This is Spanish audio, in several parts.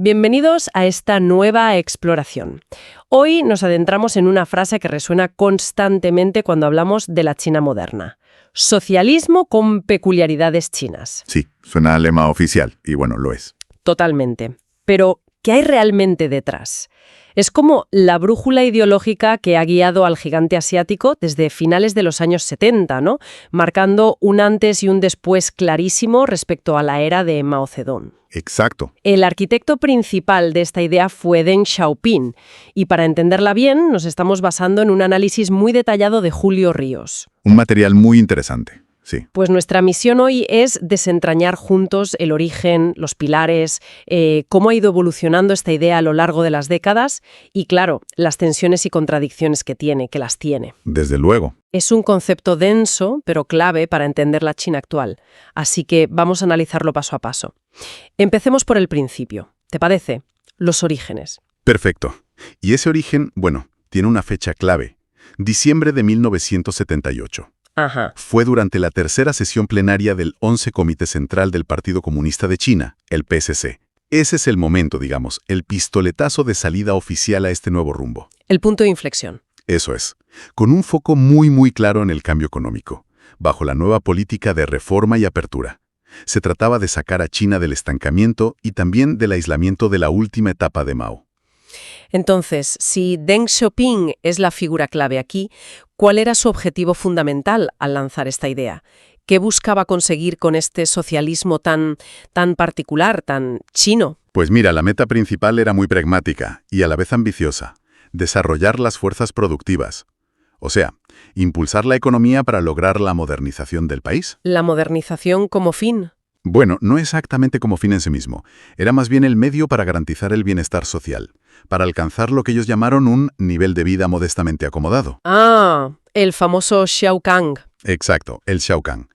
Bienvenidos a esta nueva exploración. Hoy nos adentramos en una frase que resuena constantemente cuando hablamos de la China moderna. Socialismo con peculiaridades chinas. Sí, suena a lema oficial, y bueno, lo es. Totalmente. Pero, ¿qué hay realmente detrás? Es como la brújula ideológica que ha guiado al gigante asiático desde finales de los años 70, ¿no? Marcando un antes y un después clarísimo respecto a la era de Mao Zedong. Exacto. El arquitecto principal de esta idea fue Deng Xiaoping, y para entenderla bien nos estamos basando en un análisis muy detallado de Julio Ríos. Un material muy interesante, sí. Pues nuestra misión hoy es desentrañar juntos el origen, los pilares, cómo ha ido evolucionando esta idea a lo largo de las décadas y, claro, las tensiones y contradicciones que las tiene. Desde luego. Es un concepto denso, pero clave para entender la China actual. Así que vamos a analizarlo paso a paso. Empecemos por el principio. ¿Te parece? Los orígenes. Perfecto. Y ese origen, bueno, tiene una fecha clave. Diciembre de 1978. Ajá. Fue durante la tercera sesión plenaria del 11 Comité Central del Partido Comunista de China, el PCC. Ese es el momento, digamos, el pistoletazo de salida oficial a este nuevo rumbo. El punto de inflexión. Eso es, con un foco muy claro en el cambio económico, bajo la nueva política de reforma y apertura. Se trataba de sacar a China del estancamiento y también del aislamiento de la última etapa de Mao. Entonces, si Deng Xiaoping es la figura clave aquí, ¿cuál era su objetivo fundamental al lanzar esta idea? ¿Qué buscaba conseguir con este socialismo tan particular, tan chino? Pues mira, la meta principal era muy pragmática y a la vez ambiciosa: desarrollar las fuerzas productivas. O sea, impulsar la economía para lograr la modernización del país. ¿La modernización como fin? Bueno, no exactamente como fin en sí mismo. Era más bien el medio para garantizar el bienestar social, para alcanzar lo que ellos llamaron un nivel de vida modestamente acomodado. Ah, el famoso Xiaokang. Exacto, el Xiaokang.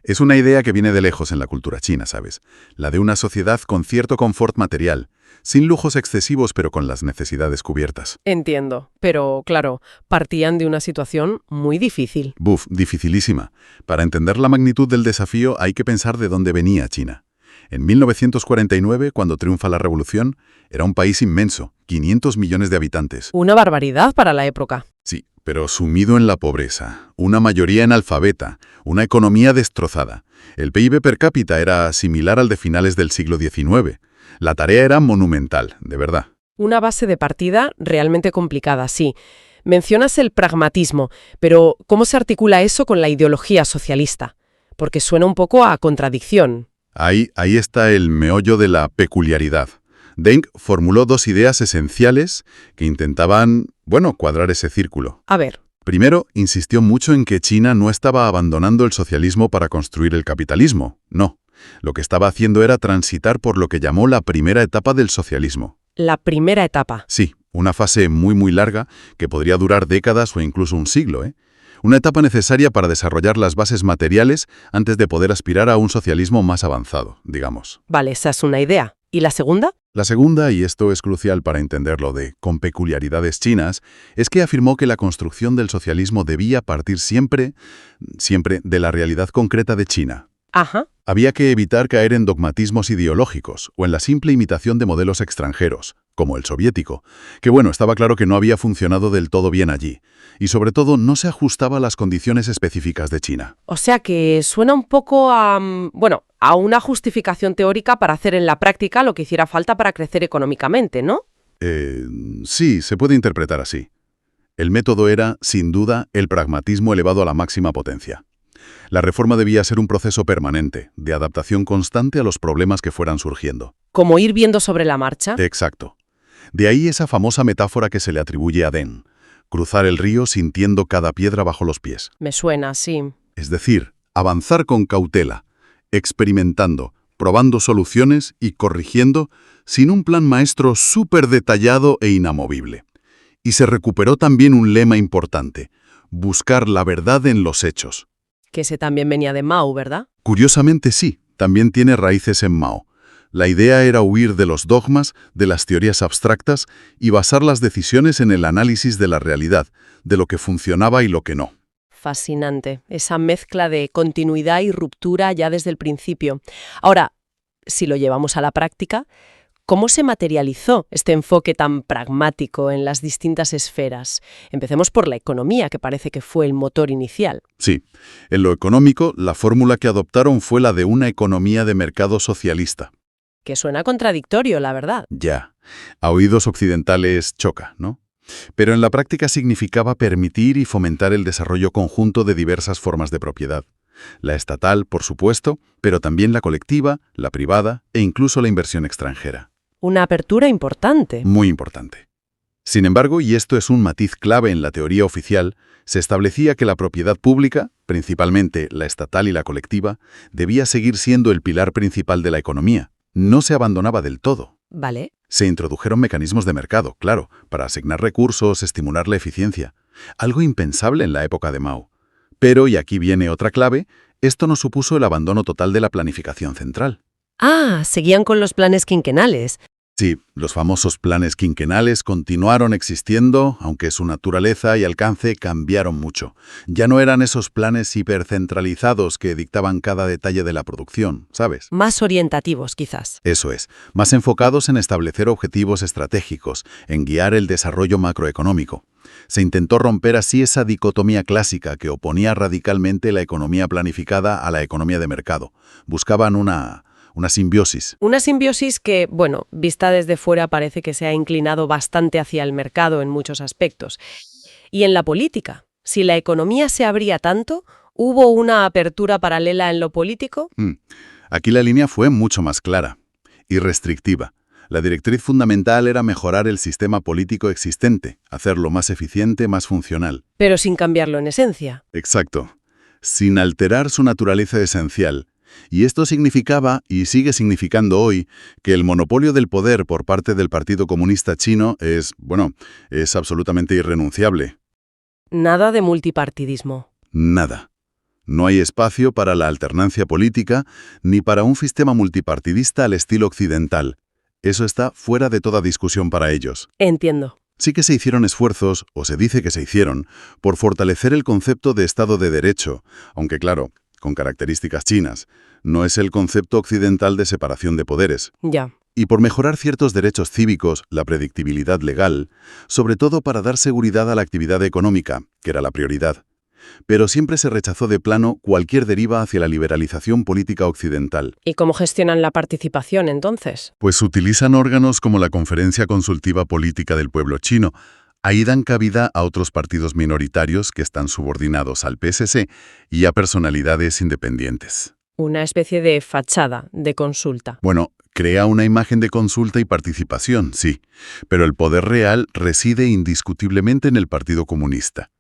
Es una idea que viene de lejos en la cultura china, ¿sabes? La de una sociedad con cierto confort material, sin lujos excesivos pero con las necesidades cubiertas. Entiendo, pero claro, partían de una situación muy difícil. Dificilísima. Para entender la magnitud del desafío hay que pensar de dónde venía China. En 1949, cuando triunfa la revolución, era un país inmenso, 500 millones de habitantes. Una barbaridad para la época. Sí, pero sumido en la pobreza, una mayoría analfabeta, una economía destrozada. El PIB per cápita era similar al de finales del siglo XIX. La tarea era monumental, de verdad. Una base de partida realmente complicada, sí. Mencionas el pragmatismo, pero ¿cómo se articula eso con la ideología socialista? Porque suena un poco a contradicción. Ahí está el meollo de la peculiaridad. Deng formuló dos ideas esenciales que intentaban, cuadrar ese círculo. A ver. Primero, insistió mucho en que China no estaba abandonando el socialismo para construir el capitalismo. No. Lo que estaba haciendo era transitar por lo que llamó la primera etapa del socialismo. La primera etapa. Sí, una fase muy larga que podría durar décadas o incluso un siglo, ¿eh? Una etapa necesaria para desarrollar las bases materiales antes de poder aspirar a un socialismo más avanzado, digamos. Vale, esa es una idea. ¿Y la segunda? La segunda, y esto es crucial para entenderlo con peculiaridades chinas, es que afirmó que la construcción del socialismo debía partir siempre de la realidad concreta de China. Ajá. Había que evitar caer en dogmatismos ideológicos o en la simple imitación de modelos extranjeros, como el soviético, que estaba claro que no había funcionado del todo bien allí, y sobre todo no se ajustaba a las condiciones específicas de China. O sea que suena un poco a una justificación teórica para hacer en la práctica lo que hiciera falta para crecer económicamente, ¿no? Sí, se puede interpretar así. El método era, sin duda, el pragmatismo elevado a la máxima potencia. La reforma debía ser un proceso permanente, de adaptación constante a los problemas que fueran surgiendo. ¿Como ir viendo sobre la marcha? Exacto. De ahí esa famosa metáfora que se le atribuye a Deng: cruzar el río sintiendo cada piedra bajo los pies. Me suena, sí. Es decir, avanzar con cautela, experimentando, probando soluciones y corrigiendo, sin un plan maestro súper detallado e inamovible. Y se recuperó también un lema importante: buscar la verdad en los hechos. Que ese también venía de Mao, ¿verdad? Curiosamente sí, también tiene raíces en Mao. La idea era huir de los dogmas, de las teorías abstractas y basar las decisiones en el análisis de la realidad, de lo que funcionaba y lo que no. Fascinante, esa mezcla de continuidad y ruptura ya desde el principio. Ahora, si lo llevamos a la práctica, ¿Cómo se materializó este enfoque tan pragmático en las distintas esferas? Empecemos por la economía, que parece que fue el motor inicial. Sí, en lo económico, la fórmula que adoptaron fue la de una economía de mercado socialista. Que suena contradictorio, la verdad. Ya, a oídos occidentales choca, ¿no? Pero en la práctica significaba permitir y fomentar el desarrollo conjunto de diversas formas de propiedad. La estatal, por supuesto, pero también la colectiva, la privada e incluso la inversión extranjera. Una apertura importante. Muy importante. Sin embargo, y esto es un matiz clave en la teoría oficial, se establecía que la propiedad pública, principalmente la estatal y la colectiva, debía seguir siendo el pilar principal de la economía. No se abandonaba del todo. Vale. Se introdujeron mecanismos de mercado, claro, para asignar recursos, estimular la eficiencia. Algo impensable en la época de Mao. Pero, y aquí viene otra clave, esto no supuso el abandono total de la planificación central. Ah, seguían con los planes quinquenales. Sí, los famosos planes quinquenales continuaron existiendo, aunque su naturaleza y alcance cambiaron mucho. Ya no eran esos planes hipercentralizados que dictaban cada detalle de la producción, ¿sabes? Más orientativos, quizás. Eso es, más enfocados en establecer objetivos estratégicos, en guiar el desarrollo macroeconómico. Se intentó romper así esa dicotomía clásica que oponía radicalmente la economía planificada a la economía de mercado. Buscaban una simbiosis. Una simbiosis que, bueno, vista desde fuera parece que se ha inclinado bastante hacia el mercado en muchos aspectos. Y en la política, si la economía se abría tanto, ¿hubo una apertura paralela en lo político? Aquí la línea fue mucho más clara y restrictiva. La directriz fundamental era mejorar el sistema político existente, hacerlo más eficiente, más funcional. Pero sin cambiarlo en esencia. Exacto. Sin alterar su naturaleza esencial. Y esto significaba, y sigue significando hoy, que el monopolio del poder por parte del Partido Comunista Chino es absolutamente irrenunciable. Nada de multipartidismo. Nada. No hay espacio para la alternancia política ni para un sistema multipartidista al estilo occidental. Eso está fuera de toda discusión para ellos. Entiendo. Sí que se hicieron esfuerzos, o se dice que se hicieron, por fortalecer el concepto de Estado de Derecho, aunque claro, con características chinas. No es el concepto occidental de separación de poderes. Ya. Y por mejorar ciertos derechos cívicos, la predictibilidad legal, sobre todo para dar seguridad a la actividad económica, que era la prioridad. Pero siempre se rechazó de plano cualquier deriva hacia la liberalización política occidental. ¿Y cómo gestionan la participación, entonces? Pues utilizan órganos como la Conferencia Consultiva Política del Pueblo Chino. Ahí dan cabida a otros partidos minoritarios que están subordinados al PSC y a personalidades independientes. Una especie de fachada de consulta. Bueno, crea una imagen de consulta y participación, sí, pero el poder real reside indiscutiblemente en el Partido Comunista.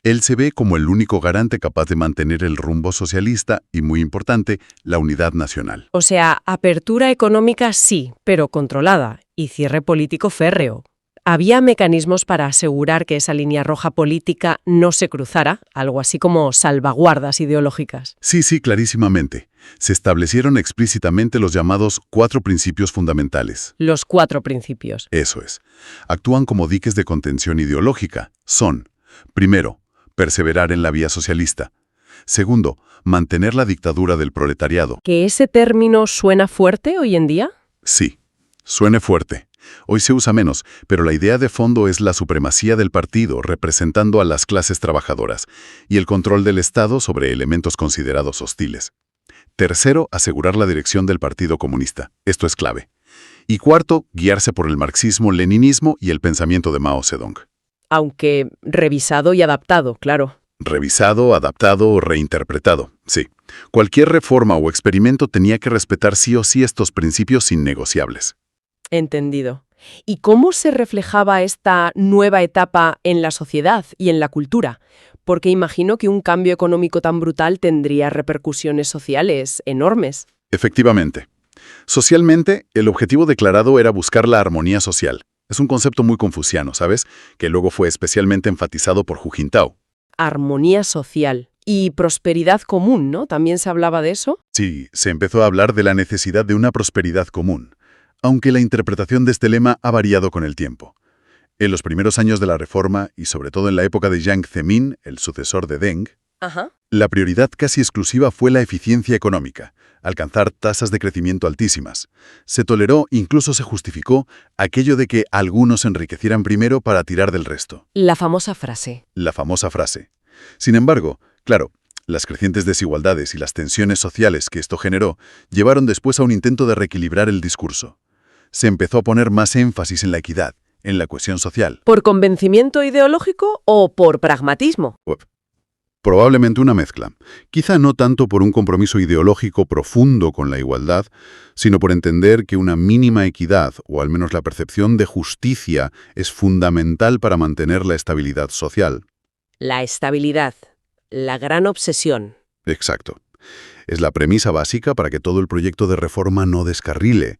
Él se ve como el único garante capaz de mantener el rumbo socialista y, muy importante, la unidad nacional. O sea, apertura económica sí, pero controlada, y cierre político férreo. ¿Había mecanismos para asegurar que esa línea roja política no se cruzara? Algo así como salvaguardas ideológicas. Sí, clarísimamente. Se establecieron explícitamente los llamados 4 principios fundamentales. Los 4 principios. Eso es. Actúan como diques de contención ideológica. Son: primero, perseverar en la vía socialista. Segundo, mantener la dictadura del proletariado. ¿Que ese término suena fuerte hoy en día? Sí, suene fuerte. Hoy se usa menos, pero la idea de fondo es la supremacía del partido representando a las clases trabajadoras y el control del Estado sobre elementos considerados hostiles. Tercero, asegurar la dirección del Partido Comunista. Esto es clave. Y cuarto, guiarse por el marxismo-leninismo y el pensamiento de Mao Zedong. Aunque revisado y adaptado, claro. Revisado, adaptado o reinterpretado, sí. Cualquier reforma o experimento tenía que respetar sí o sí estos principios innegociables. Entendido. ¿Y cómo se reflejaba esta nueva etapa en la sociedad y en la cultura? Porque imagino que un cambio económico tan brutal tendría repercusiones sociales enormes. Efectivamente. Socialmente, el objetivo declarado era buscar la armonía social. Es un concepto muy confuciano, ¿sabes? Que luego fue especialmente enfatizado por Hu Jintao. Armonía social. Y prosperidad común, ¿no? ¿También se hablaba de eso? Sí, se empezó a hablar de la necesidad de una prosperidad común, aunque la interpretación de este lema ha variado con el tiempo. En los primeros años de la Reforma, y sobre todo en la época de Jiang Zemin, el sucesor de Deng, La prioridad casi exclusiva fue la eficiencia económica, alcanzar tasas de crecimiento altísimas. Se toleró, incluso se justificó, aquello de que algunos se enriquecieran primero para tirar del resto. La famosa frase. La famosa frase. Sin embargo, claro, las crecientes desigualdades y las tensiones sociales que esto generó llevaron después a un intento de reequilibrar el discurso. Se empezó a poner más énfasis en la equidad, en la cohesión social. ¿Por convencimiento ideológico o por pragmatismo? Probablemente una mezcla. Quizá no tanto por un compromiso ideológico profundo con la igualdad, sino por entender que una mínima equidad, o al menos la percepción de justicia, es fundamental para mantener la estabilidad social. La estabilidad. La gran obsesión. Exacto. Es la premisa básica para que todo el proyecto de reforma no descarrile.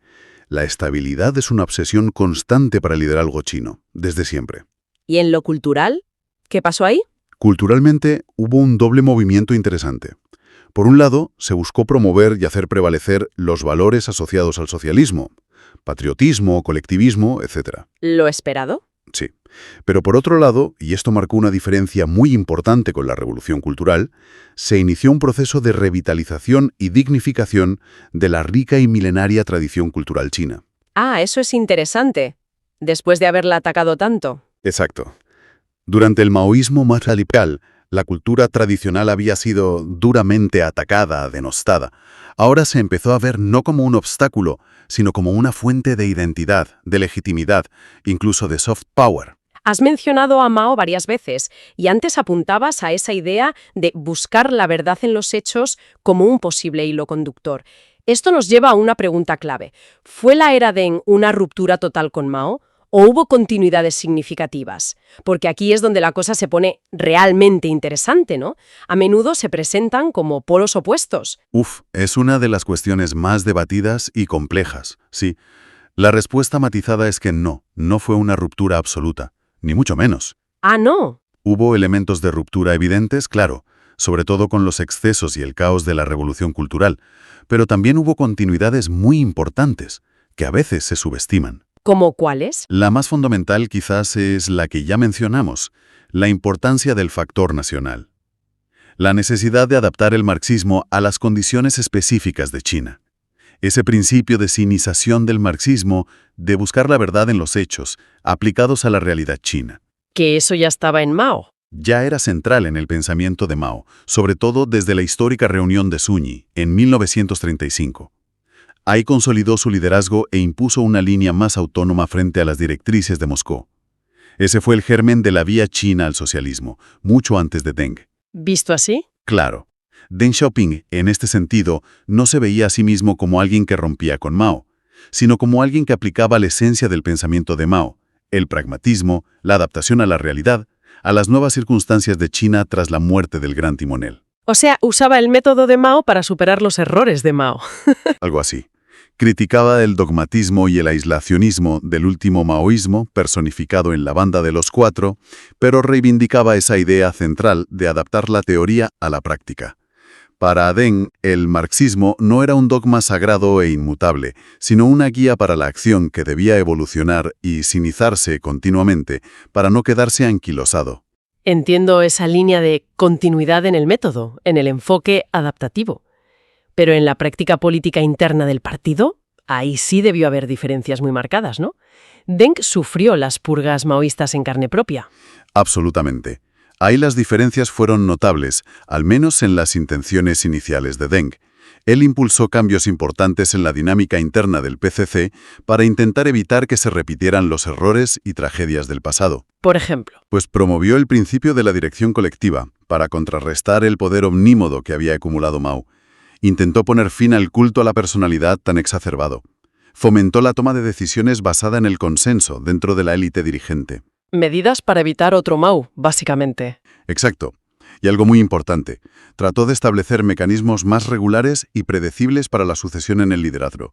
La estabilidad es una obsesión constante para el liderazgo chino, desde siempre. ¿Y en lo cultural? ¿Qué pasó ahí? Culturalmente, hubo un doble movimiento interesante. Por un lado, se buscó promover y hacer prevalecer los valores asociados al socialismo, patriotismo, colectivismo, etc. ¿Lo esperado? Sí. Pero por otro lado, y esto marcó una diferencia muy importante con la revolución cultural, se inició un proceso de revitalización y dignificación de la rica y milenaria tradición cultural china. Ah, eso es interesante. Después de haberla atacado tanto. Exacto. Durante el maoísmo más radical, la cultura tradicional había sido duramente atacada, denostada. Ahora se empezó a ver no como un obstáculo, sino como una fuente de identidad, de legitimidad, incluso de soft power. Has mencionado a Mao varias veces y antes apuntabas a esa idea de buscar la verdad en los hechos como un posible hilo conductor. Esto nos lleva a una pregunta clave. ¿Fue la era Deng una ruptura total con Mao? ¿O hubo continuidades significativas? Porque aquí es donde la cosa se pone realmente interesante, ¿no? A menudo se presentan como polos opuestos. Es una de las cuestiones más debatidas y complejas, sí. La respuesta matizada es que no fue una ruptura absoluta, ni mucho menos. Ah, ¿no? Hubo elementos de ruptura evidentes, claro, sobre todo con los excesos y el caos de la revolución cultural, pero también hubo continuidades muy importantes, que a veces se subestiman. ¿Cómo cuáles? La más fundamental quizás es la que ya mencionamos, la importancia del factor nacional. La necesidad de adaptar el marxismo a las condiciones específicas de China. Ese principio de sinización del marxismo, de buscar la verdad en los hechos, aplicados a la realidad china. Que eso ya estaba en Mao. Ya era central en el pensamiento de Mao, sobre todo desde la histórica reunión de Sunyi, en 1935. Ahí consolidó su liderazgo e impuso una línea más autónoma frente a las directrices de Moscú. Ese fue el germen de la vía china al socialismo, mucho antes de Deng. ¿Visto así? Claro. Deng Xiaoping, en este sentido, no se veía a sí mismo como alguien que rompía con Mao, sino como alguien que aplicaba la esencia del pensamiento de Mao, el pragmatismo, la adaptación a la realidad, a las nuevas circunstancias de China tras la muerte del gran timonel. O sea, usaba el método de Mao para superar los errores de Mao. Algo así. Criticaba el dogmatismo y el aislacionismo del último maoísmo, personificado en la Banda de los Cuatro, pero reivindicaba esa idea central de adaptar la teoría a la práctica. Para Deng, el marxismo no era un dogma sagrado e inmutable, sino una guía para la acción que debía evolucionar y sinizarse continuamente para no quedarse anquilosado. Entiendo esa línea de continuidad en el método, en el enfoque adaptativo. Pero en la práctica política interna del partido, ahí sí debió haber diferencias muy marcadas, ¿no? Deng sufrió las purgas maoístas en carne propia. Absolutamente. Ahí las diferencias fueron notables, al menos en las intenciones iniciales de Deng. Él impulsó cambios importantes en la dinámica interna del PCC para intentar evitar que se repitieran los errores y tragedias del pasado. Por ejemplo. Pues promovió el principio de la dirección colectiva para contrarrestar el poder omnímodo que había acumulado Mao. Intentó poner fin al culto a la personalidad tan exacerbado. Fomentó la toma de decisiones basada en el consenso dentro de la élite dirigente. Medidas para evitar otro Mao, básicamente. Exacto. Y algo muy importante, trató de establecer mecanismos más regulares y predecibles para la sucesión en el liderazgo,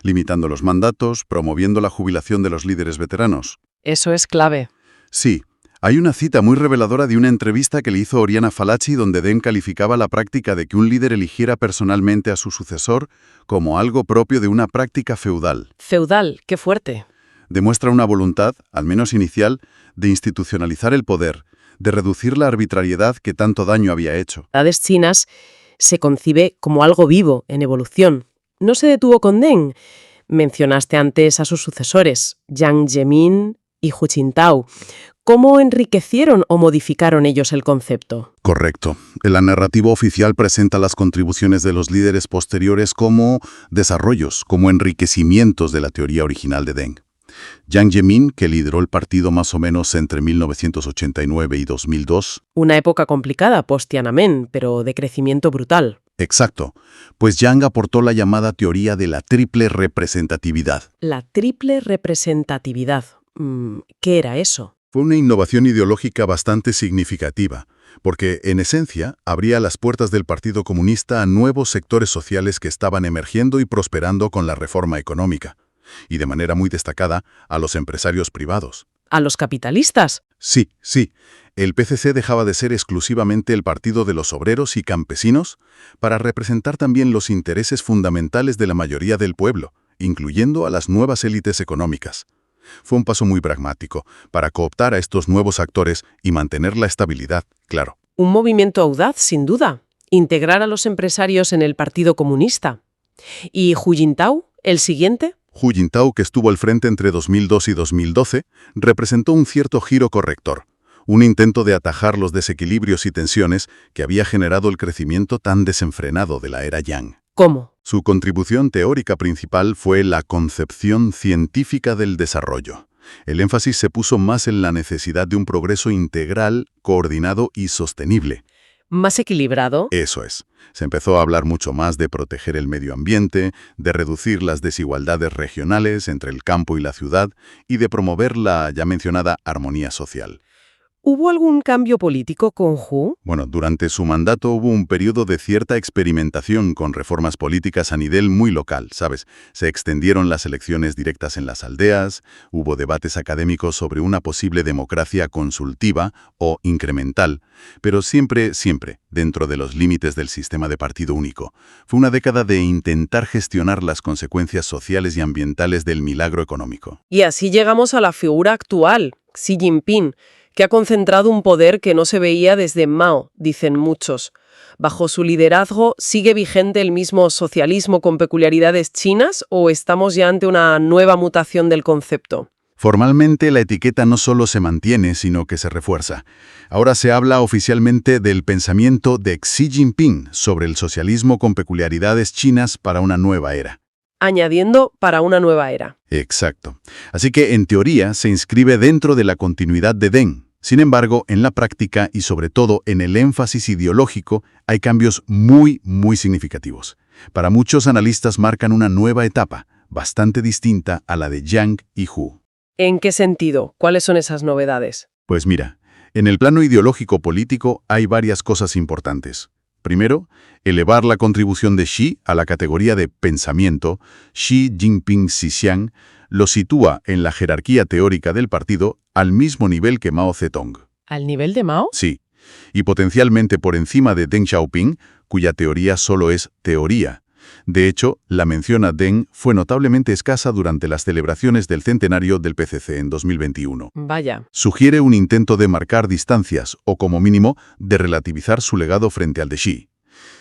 limitando los mandatos, promoviendo la jubilación de los líderes veteranos. Eso es clave. Sí. Hay una cita muy reveladora de una entrevista que le hizo Oriana Fallaci donde Deng calificaba la práctica de que un líder eligiera personalmente a su sucesor como algo propio de una práctica feudal. Feudal, qué fuerte. Demuestra una voluntad, al menos inicial, de institucionalizar el poder, de reducir la arbitrariedad que tanto daño había hecho. Sociedades chinas se concibe como algo vivo, en evolución. No se detuvo con Deng. Mencionaste antes a sus sucesores, Jiang Zemin y Hu Jintao. ¿Cómo enriquecieron o modificaron ellos el concepto? Correcto. La narrativa oficial presenta las contribuciones de los líderes posteriores como desarrollos, como enriquecimientos de la teoría original de Deng. Jiang Zemin, que lideró el partido más o menos entre 1989 y 2002. Una época complicada post-Tiananmen, pero de crecimiento brutal. Exacto, pues Jiang aportó la llamada teoría de la triple representatividad. La triple representatividad. ¿Qué era eso? Fue una innovación ideológica bastante significativa, porque, en esencia, abría las puertas del Partido Comunista a nuevos sectores sociales que estaban emergiendo y prosperando con la reforma económica, y de manera muy destacada a los empresarios privados. ¿A los capitalistas? Sí. El PCC dejaba de ser exclusivamente el partido de los obreros y campesinos para representar también los intereses fundamentales de la mayoría del pueblo, incluyendo a las nuevas élites económicas. Fue un paso muy pragmático para cooptar a estos nuevos actores y mantener la estabilidad, claro. Un movimiento audaz, sin duda. Integrar a los empresarios en el Partido Comunista. ¿Y Hu Jintao, el siguiente? Hu Jintao, que estuvo al frente entre 2002 y 2012, representó un cierto giro corrector, un intento de atajar los desequilibrios y tensiones que había generado el crecimiento tan desenfrenado de la era Yang. ¿Cómo? Su contribución teórica principal fue la concepción científica del desarrollo. El énfasis se puso más en la necesidad de un progreso integral, coordinado y sostenible. ¿Más equilibrado? Eso es. Se empezó a hablar mucho más de proteger el medio ambiente, de reducir las desigualdades regionales entre el campo y la ciudad y de promover la ya mencionada armonía social. ¿Hubo algún cambio político con Hu? Bueno, durante su mandato hubo un periodo de cierta experimentación con reformas políticas a nivel muy local, ¿sabes? Se extendieron las elecciones directas en las aldeas, hubo debates académicos sobre una posible democracia consultiva o incremental, pero siempre, dentro de los límites del sistema de partido único. Fue una década de intentar gestionar las consecuencias sociales y ambientales del milagro económico. Y así llegamos a la figura actual, Xi Jinping, que ha concentrado un poder que no se veía desde Mao, dicen muchos. ¿Bajo su liderazgo sigue vigente el mismo socialismo con peculiaridades chinas o estamos ya ante una nueva mutación del concepto? Formalmente la etiqueta no solo se mantiene, sino que se refuerza. Ahora se habla oficialmente del pensamiento de Xi Jinping sobre el socialismo con peculiaridades chinas para una nueva era. Añadiendo para una nueva era. Exacto. Así que, en teoría, se inscribe dentro de la continuidad de Deng. Sin embargo, en la práctica y sobre todo en el énfasis ideológico, hay cambios muy significativos. Para muchos analistas marcan una nueva etapa, bastante distinta a la de Jiang y Hu. ¿En qué sentido? ¿Cuáles son esas novedades? Pues mira, en el plano ideológico-político hay varias cosas importantes. Primero, elevar la contribución de Xi a la categoría de pensamiento. Xi Jinping Xixiang lo sitúa en la jerarquía teórica del partido al mismo nivel que Mao Zedong. ¿Al nivel de Mao? Sí, y potencialmente por encima de Deng Xiaoping, cuya teoría solo es teoría. De hecho, la mención a Deng fue notablemente escasa durante las celebraciones del centenario del PCC en 2021. Vaya. Sugiere un intento de marcar distancias o, como mínimo, de relativizar su legado frente al de Xi.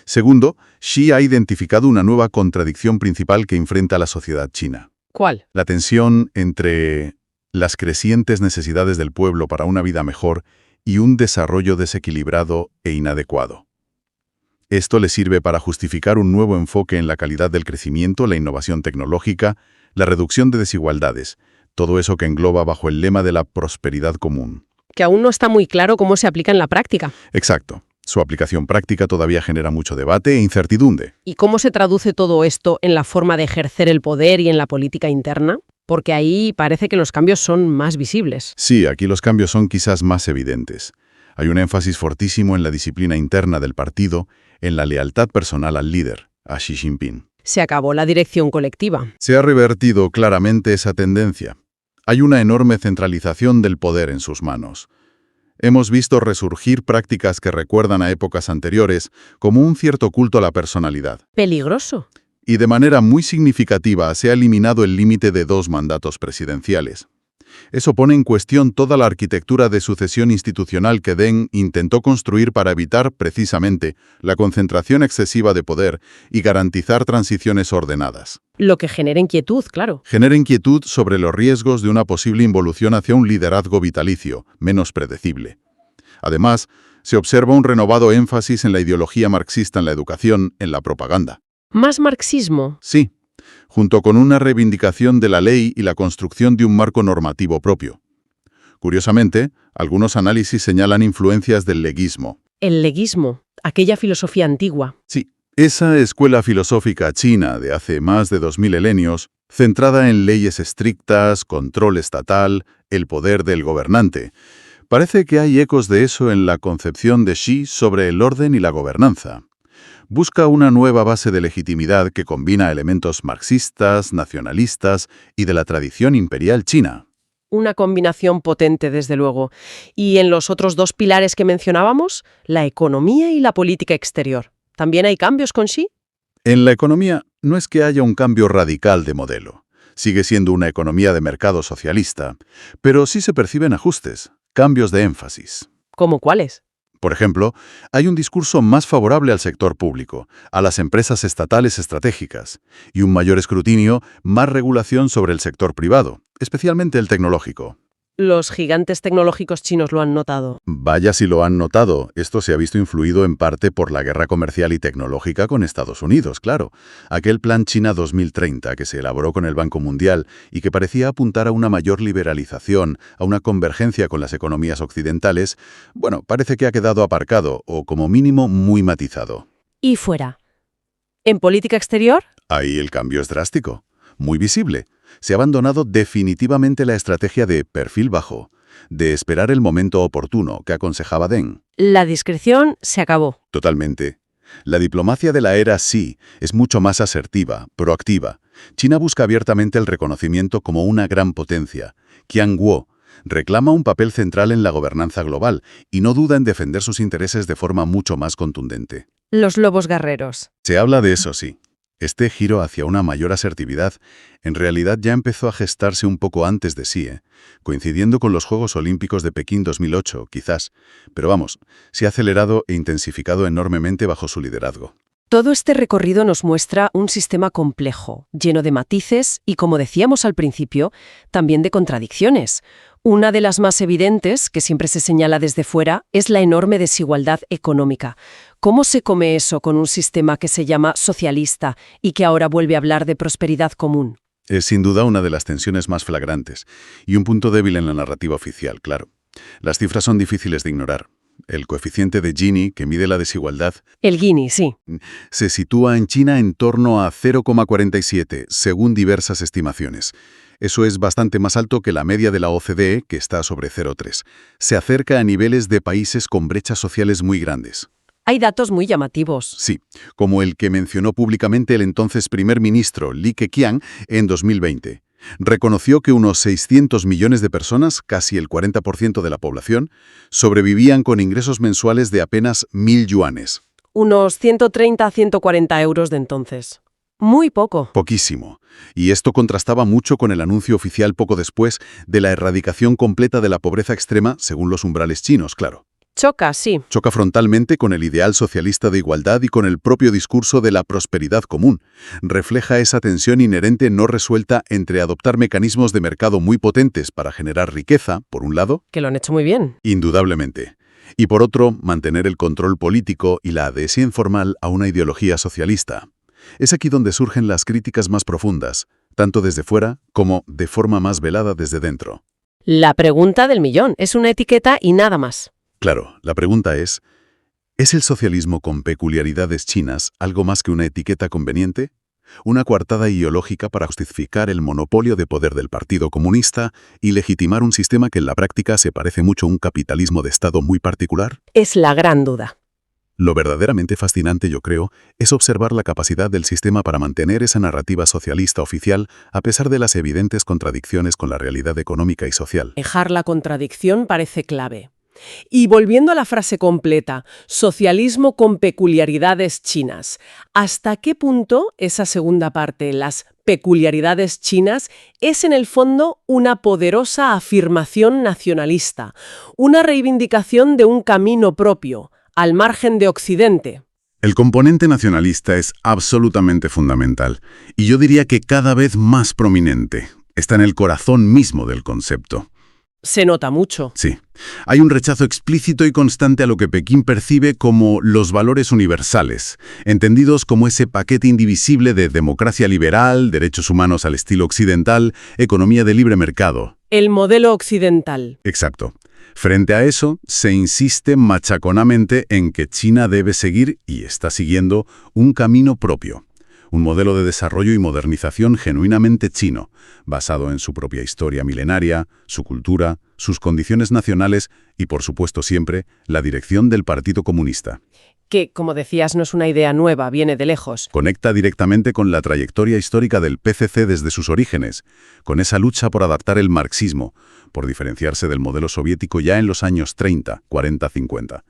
Segundo, Xi ha identificado una nueva contradicción principal que enfrenta a la sociedad china. ¿Cuál? La tensión entre las crecientes necesidades del pueblo para una vida mejor y un desarrollo desequilibrado e inadecuado. Esto le sirve para justificar un nuevo enfoque en la calidad del crecimiento, la innovación tecnológica, la reducción de desigualdades, todo eso que engloba bajo el lema de la prosperidad común. Que aún no está muy claro cómo se aplica en la práctica. Exacto. Su aplicación práctica todavía genera mucho debate e incertidumbre. ¿Y cómo se traduce todo esto en la forma de ejercer el poder y en la política interna? Porque ahí parece que los cambios son más visibles. Sí, aquí los cambios son quizás más evidentes. Hay un énfasis fortísimo en la disciplina interna del partido, en la lealtad personal al líder, a Xi Jinping. Se acabó la dirección colectiva. Se ha revertido claramente esa tendencia. Hay una enorme centralización del poder en sus manos. Hemos visto resurgir prácticas que recuerdan a épocas anteriores, como un cierto culto a la personalidad. Peligroso. Y de manera muy significativa se ha eliminado el límite de 2 mandatos presidenciales. Eso pone en cuestión toda la arquitectura de sucesión institucional que Deng intentó construir para evitar, precisamente, la concentración excesiva de poder y garantizar transiciones ordenadas. Lo que genera inquietud, claro. Genera inquietud sobre los riesgos de una posible involución hacia un liderazgo vitalicio, menos predecible. Además, se observa un renovado énfasis en la ideología marxista en la educación, en la propaganda. ¿Más marxismo? Sí, junto con una reivindicación de la ley y la construcción de un marco normativo propio. Curiosamente, algunos análisis señalan influencias del leguismo. El leguismo, aquella filosofía antigua. Sí, esa escuela filosófica china de hace más de 2000 milenios, centrada en leyes estrictas, control estatal, el poder del gobernante. Parece que hay ecos de eso en la concepción de Xi sobre el orden y la gobernanza. Busca una nueva base de legitimidad que combina elementos marxistas, nacionalistas y de la tradición imperial china. Una combinación potente, desde luego. Y en los otros dos pilares que mencionábamos, la economía y la política exterior. ¿También hay cambios con Xi? En la economía no es que haya un cambio radical de modelo. Sigue siendo una economía de mercado socialista, pero sí se perciben ajustes, cambios de énfasis. ¿Cómo cuáles? Por ejemplo, hay un discurso más favorable al sector público, a las empresas estatales estratégicas, y un mayor escrutinio, más regulación sobre el sector privado, especialmente el tecnológico. Los gigantes tecnológicos chinos lo han notado. Vaya si lo han notado. Esto se ha visto influido en parte por la guerra comercial y tecnológica con Estados Unidos, claro. Aquel Plan China 2030 que se elaboró con el Banco Mundial y que parecía apuntar a una mayor liberalización, a una convergencia con las economías occidentales, bueno, parece que ha quedado aparcado o como mínimo muy matizado. Y fuera. ¿En política exterior? Ahí el cambio es drástico, muy visible. Se ha abandonado definitivamente la estrategia de perfil bajo, de esperar el momento oportuno que aconsejaba Deng. La discreción se acabó. Totalmente. La diplomacia de la era Xi es mucho más asertiva, proactiva. China busca abiertamente el reconocimiento como una gran potencia. Qiang Guo reclama un papel central en la gobernanza global y no duda en defender sus intereses de forma mucho más contundente. Los lobos guerreros. Se habla de eso, sí. Este giro hacia una mayor asertividad en realidad ya empezó a gestarse un poco antes de Xi, coincidiendo con los Juegos Olímpicos de Pekín 2008, quizás. Pero vamos, se ha acelerado e intensificado enormemente bajo su liderazgo. Todo este recorrido nos muestra un sistema complejo, lleno de matices y, como decíamos al principio, también de contradicciones. Una de las más evidentes, que siempre se señala desde fuera, es la enorme desigualdad económica. ¿Cómo se come eso con un sistema que se llama socialista y que ahora vuelve a hablar de prosperidad común? Es sin duda una de las tensiones más flagrantes y un punto débil en la narrativa oficial, claro. Las cifras son difíciles de ignorar. El coeficiente de Gini, que mide la desigualdad, El Gini, sí. se sitúa en China en torno a 0,47, según diversas estimaciones. Eso es bastante más alto que la media de la OCDE, que está sobre 0,3. Se acerca a niveles de países con brechas sociales muy grandes. Hay datos muy llamativos. Sí, como el que mencionó públicamente el entonces primer ministro Li Keqiang en 2020. Reconoció que unos 600 millones de personas, casi el 40% de la población, sobrevivían con ingresos mensuales de apenas 1.000 yuanes. Unos 130 a 140 euros de entonces. Muy poco. Poquísimo. Y esto contrastaba mucho con el anuncio oficial poco después de la erradicación completa de la pobreza extrema según los umbrales chinos, claro. Choca, sí. Choca frontalmente con el ideal socialista de igualdad y con el propio discurso de la prosperidad común. Refleja esa tensión inherente no resuelta entre adoptar mecanismos de mercado muy potentes para generar riqueza, por un lado, Que lo han hecho muy bien. indudablemente, y por otro, mantener el control político y la adhesión formal a una ideología socialista. Es aquí donde surgen las críticas más profundas, tanto desde fuera como de forma más velada desde dentro. La pregunta del millón. Es una etiqueta y nada más. Claro, la pregunta ¿es el socialismo con peculiaridades chinas algo más que una etiqueta conveniente? ¿Una coartada ideológica para justificar el monopolio de poder del Partido Comunista y legitimar un sistema que en la práctica se parece mucho a un capitalismo de Estado muy particular? Es la gran duda. Lo verdaderamente fascinante, yo creo, es observar la capacidad del sistema para mantener esa narrativa socialista oficial a pesar de las evidentes contradicciones con la realidad económica y social. Dejar la contradicción parece clave. Y volviendo a la frase completa, socialismo con peculiaridades chinas, ¿hasta qué punto esa segunda parte, las peculiaridades chinas, es en el fondo una poderosa afirmación nacionalista, una reivindicación de un camino propio, al margen de Occidente? El componente nacionalista es absolutamente fundamental, y yo diría que cada vez más prominente. Está en el corazón mismo del concepto. Se nota mucho. Sí. Hay un rechazo explícito y constante a lo que Pekín percibe como los valores universales, entendidos como ese paquete indivisible de democracia liberal, derechos humanos al estilo occidental, economía de libre mercado. El modelo occidental. Exacto. Frente a eso, se insiste machaconamente en que China debe seguir, y está siguiendo, un camino propio. Un modelo de desarrollo y modernización genuinamente chino, basado en su propia historia milenaria, su cultura, sus condiciones nacionales y, por supuesto siempre, la dirección del Partido Comunista. Que, como decías, no es una idea nueva, viene de lejos. Conecta directamente con la trayectoria histórica del PCC desde sus orígenes, con esa lucha por adaptar el marxismo, por diferenciarse del modelo soviético ya en los años 30, 40, 50.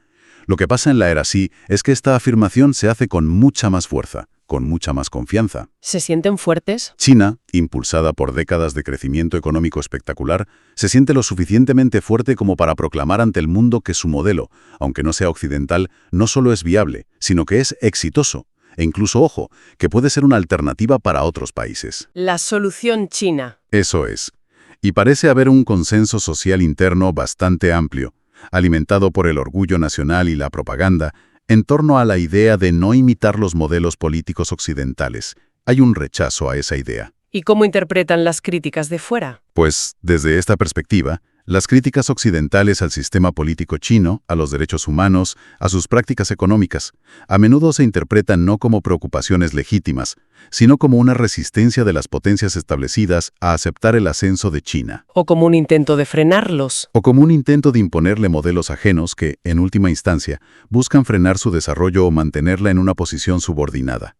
Lo que pasa en la era Xi es que esta afirmación se hace con mucha más fuerza, con mucha más confianza. ¿Se sienten fuertes? China, impulsada por décadas de crecimiento económico espectacular, se siente lo suficientemente fuerte como para proclamar ante el mundo que su modelo, aunque no sea occidental, no solo es viable, sino que es exitoso. E incluso, ojo, que puede ser una alternativa para otros países. La solución china. Eso es. Y parece haber un consenso social interno bastante amplio, alimentado por el orgullo nacional y la propaganda, en torno a la idea de no imitar los modelos políticos occidentales. Hay un rechazo a esa idea. ¿Y cómo interpretan las críticas de fuera? Pues, desde esta perspectiva, las críticas occidentales al sistema político chino, a los derechos humanos, a sus prácticas económicas, a menudo se interpretan no como preocupaciones legítimas, sino como una resistencia de las potencias establecidas a aceptar el ascenso de China. ¿O como un intento de frenarlos? O como un intento de imponerle modelos ajenos que, en última instancia, buscan frenar su desarrollo o mantenerla en una posición subordinada.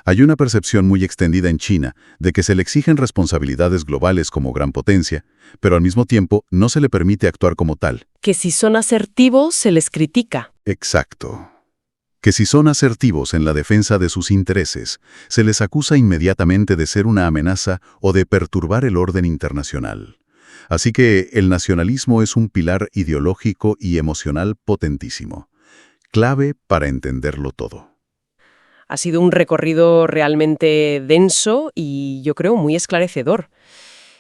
Hay una percepción muy extendida en China de que se le exigen responsabilidades globales como gran potencia, pero al mismo tiempo no se le permite actuar como tal. Que si son asertivos se les critica. Exacto. Que si son asertivos en la defensa de sus intereses, se les acusa inmediatamente de ser una amenaza o de perturbar el orden internacional. Así que el nacionalismo es un pilar ideológico y emocional potentísimo, clave para entenderlo todo. Ha sido un recorrido realmente denso y yo creo muy esclarecedor.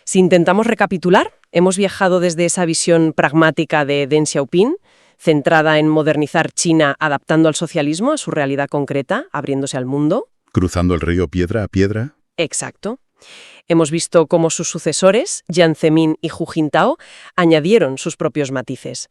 Si intentamos recapitular, hemos viajado desde esa visión pragmática de Deng Xiaoping, centrada en modernizar China adaptando al socialismo a su realidad concreta, abriéndose al mundo. ¿Cruzando el río piedra a piedra? Exacto. Hemos visto cómo sus sucesores, Jiang Zemin y Hu Jintao, añadieron sus propios matices.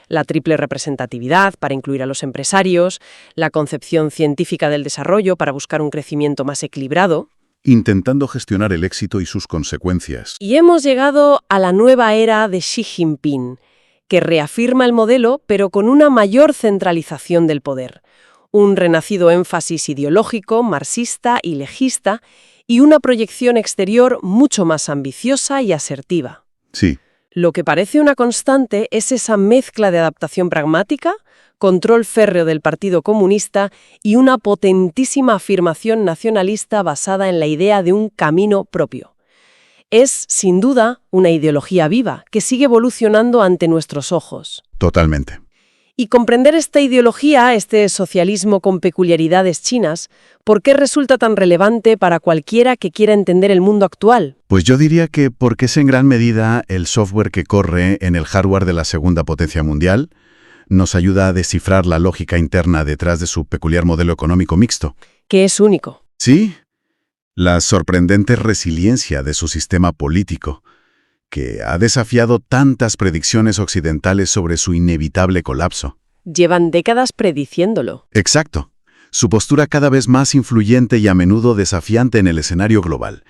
La triple representatividad para incluir a los empresarios, la concepción científica del desarrollo para buscar un crecimiento más equilibrado. Intentando gestionar el éxito y sus consecuencias. Y hemos llegado a la nueva era de Xi Jinping, que reafirma el modelo, pero con una mayor centralización del poder. Un renacido énfasis ideológico, marxista y legista, y una proyección exterior mucho más ambiciosa y asertiva. Sí. Lo que parece una constante es esa mezcla de adaptación pragmática, control férreo del Partido Comunista y una potentísima afirmación nacionalista basada en la idea de un camino propio. Es, sin duda, una ideología viva que sigue evolucionando ante nuestros ojos. Totalmente. Y comprender esta ideología, este socialismo con peculiaridades chinas, ¿por qué resulta tan relevante para cualquiera que quiera entender el mundo actual? Pues yo diría que porque es en gran medida el software que corre en el hardware de la segunda potencia mundial, nos ayuda a descifrar la lógica interna detrás de su peculiar modelo económico mixto. Que es único. Sí, la sorprendente resiliencia de su sistema político, que ha desafiado tantas predicciones occidentales sobre su inevitable colapso. Llevan décadas prediciéndolo. Exacto. Su postura cada vez más influyente y a menudo desafiante en el escenario global.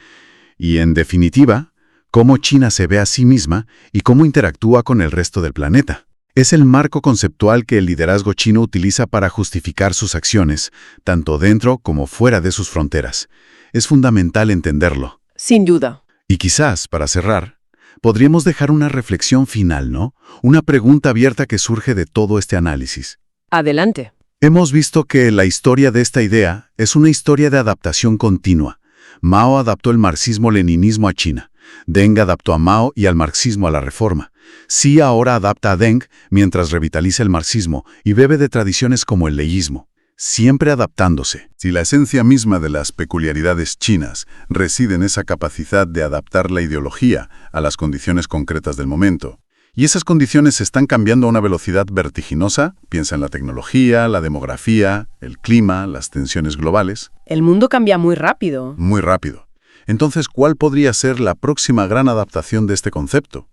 Y, en definitiva, cómo China se ve a sí misma y cómo interactúa con el resto del planeta. Es el marco conceptual que el liderazgo chino utiliza para justificar sus acciones, tanto dentro como fuera de sus fronteras. Es fundamental entenderlo. Sin duda. Y quizás, para cerrar, Podríamos dejar una reflexión final, ¿no? Una pregunta abierta que surge de todo este análisis. Adelante. Hemos visto que la historia de esta idea es una historia de adaptación continua. Mao adaptó el marxismo-leninismo a China. Deng adaptó a Mao y al marxismo a la Reforma. Xi ahora adapta a Deng mientras revitaliza el marxismo y bebe de tradiciones como el leísmo, siempre adaptándose. Si la esencia misma de las peculiaridades chinas reside en esa capacidad de adaptar la ideología a las condiciones concretas del momento, y esas condiciones están cambiando a una velocidad vertiginosa, piensa en la tecnología, la demografía, el clima, las tensiones globales. El mundo cambia muy rápido. Muy rápido. Entonces, ¿cuál podría ser la próxima gran adaptación de este concepto?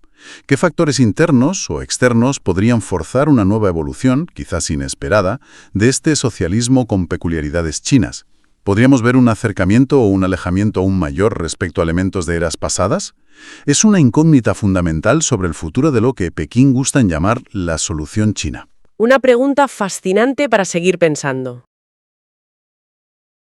¿Qué factores internos o externos podrían forzar una nueva evolución, quizás inesperada, de este socialismo con peculiaridades chinas? ¿Podríamos ver un acercamiento o un alejamiento aún mayor respecto a elementos de eras pasadas? Es una incógnita fundamental sobre el futuro de lo que Pekín gusta en llamar la solución china. Una pregunta fascinante para seguir pensando.